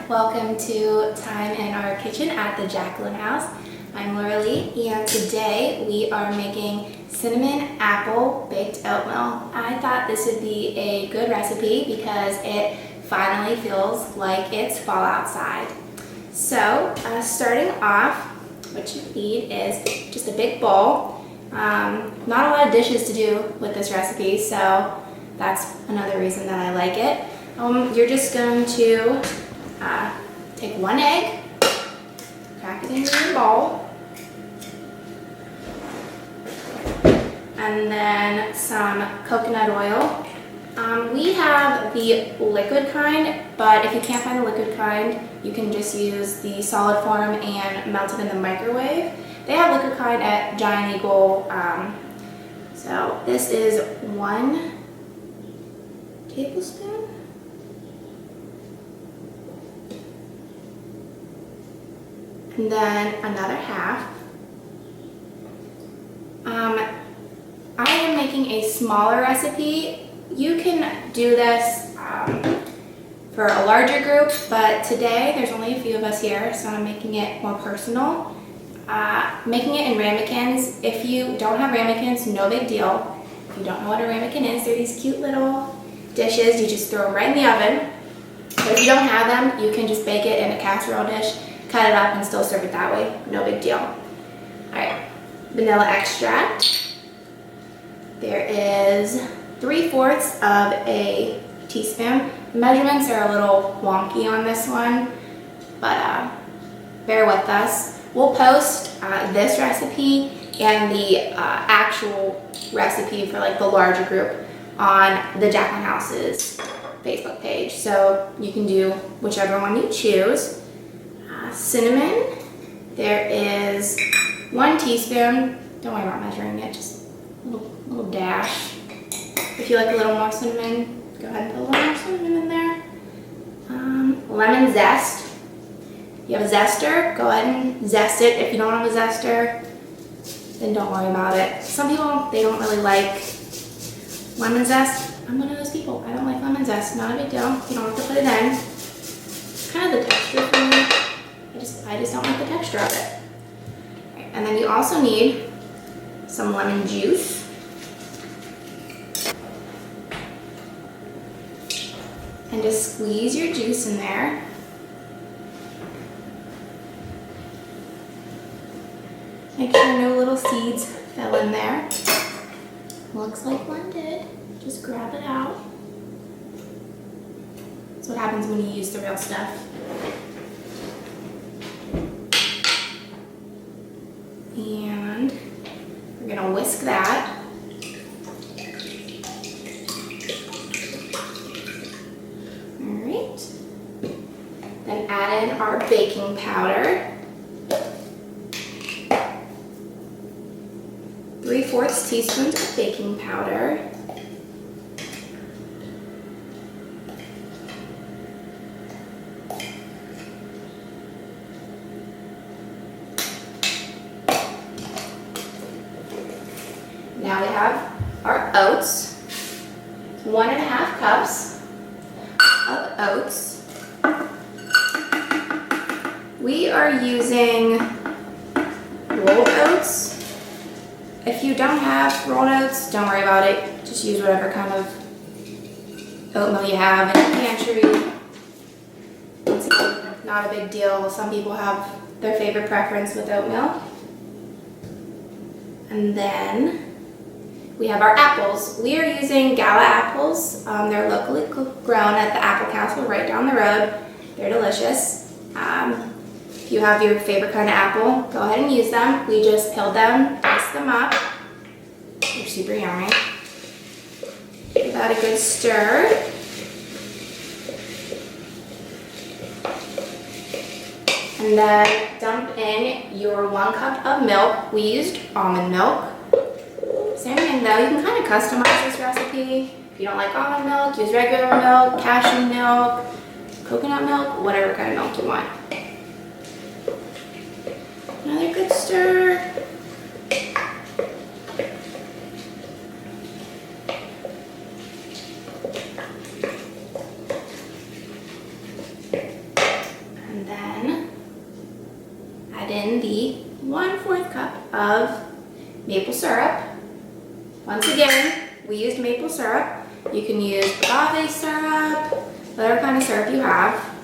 welcome to Time in Our Kitchen at the Jacqueline House. I'm Laura Lee, and today we are making cinnamon apple baked oatmeal. I thought this would be a good recipe because it finally feels like it's fall outside. So starting off, what you need is just a big bowl. Not a lot of dishes to do with this recipe, so that's another reason that I like it. You're just going to take one egg, crack it into your bowl, and then some coconut oil. We have the liquid kind, but if you can't find the liquid kind, you can just use the solid form and melt it in the microwave. They have liquid kind at Giant Eagle. So this is 1 tablespoon. And then another half. I am making a smaller recipe. You can do this for a larger group, but today there's only a few of us here, so I'm making it more personal. Making it in ramekins. If you don't have ramekins, no big deal. If you don't know what a ramekin is, they're these cute little dishes. You just throw them right in the oven. But if you don't have them, you can just bake it in a casserole dish, cut it up, and still serve it that way. No big deal. Alright, vanilla extract. There is 3/4 of a teaspoon. The measurements are a little wonky on this one, but bear with us. We'll post this recipe and the actual recipe for like the larger group on the Jacqueline House's Facebook page, so you can do whichever one you choose. Cinnamon, there is 1 teaspoon. Don't worry about measuring it, just a little dash. If you like a little more cinnamon, go ahead and put a little more cinnamon in there. Lemon zest. If you have a zester, go ahead and zest it. If you don't have a zester, then don't worry about it. Some people, they don't really like lemon zest. I'm one of those people. I don't like lemon zest. Not a big deal. You don't have to put it in. It's kind of the texture for me. I just don't like the texture of it. Right, and then you also need some lemon juice. And just squeeze your juice in there. Make sure no little seeds fell in there. Looks like one did. Just grab it out. That's what happens when you use the real stuff. And we're gonna whisk that. Alright. Then add in our baking powder. 3/4 teaspoons of baking powder. Now we have our oats, 1.5 cups of oats. We are using rolled oats. If you don't have rolled oats, don't worry about it. Just use whatever kind of oatmeal you have in your pantry. It's not a big deal. Some people have their favorite preference with oatmeal. And then we have our apples. We are using Gala apples. They're locally grown at the Apple Castle right down the road. They're delicious. If you have your favorite kind of apple, go ahead and use them. We just peeled them, diced them up. They're super yummy. Give that a good stir. And then dump in your 1 cup of milk. We used almond milk. Same thing though, you can kind of customize this recipe. If you don't like almond milk, use regular milk, cashew milk, coconut milk, whatever kind of milk you want. Another good stir. of maple syrup. Once again, we used maple syrup. You can use agave syrup, whatever kind of syrup you have.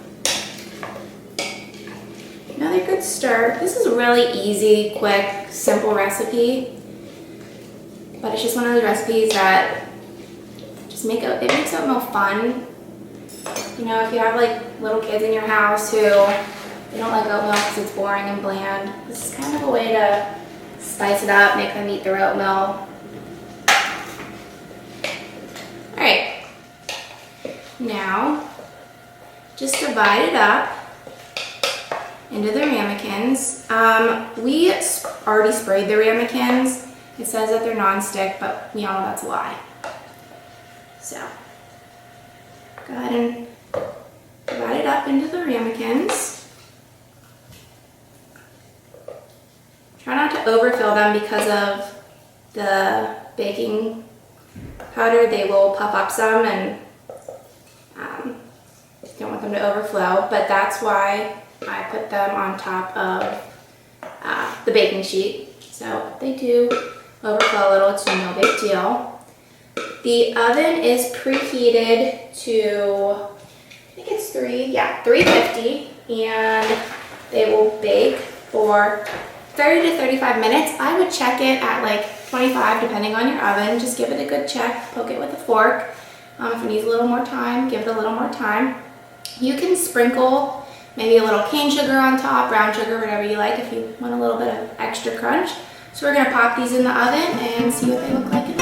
Another good stir. This is a really easy, quick, simple recipe, but it's just one of those recipes that just makes oatmeal fun. You know, if you have like little kids in your house who they don't like oatmeal because it's boring and bland, this is kind of a way to spice it up, make them eat their oatmeal. All right, now just divide it up into the ramekins. We already sprayed the ramekins. It says that they're non-stick, but we all know that's a lie. So go ahead and divide it up into the ramekins. Try not to overfill them because of the baking powder. They will puff up some, and don't want them to overflow, but that's why I put them on top of the baking sheet. So if they do overflow a little, it's no big deal. The oven is preheated to, I think it's 350, and they will bake for 30 to 35 minutes. I would check it at like 25 depending on your oven. Just give it a good check, poke it with a fork. If it needs a little more time, give it a little more time. You can sprinkle maybe a little cane sugar on top, brown sugar, whatever you like if you want a little bit of extra crunch. So we're gonna pop these in the oven and see what they look like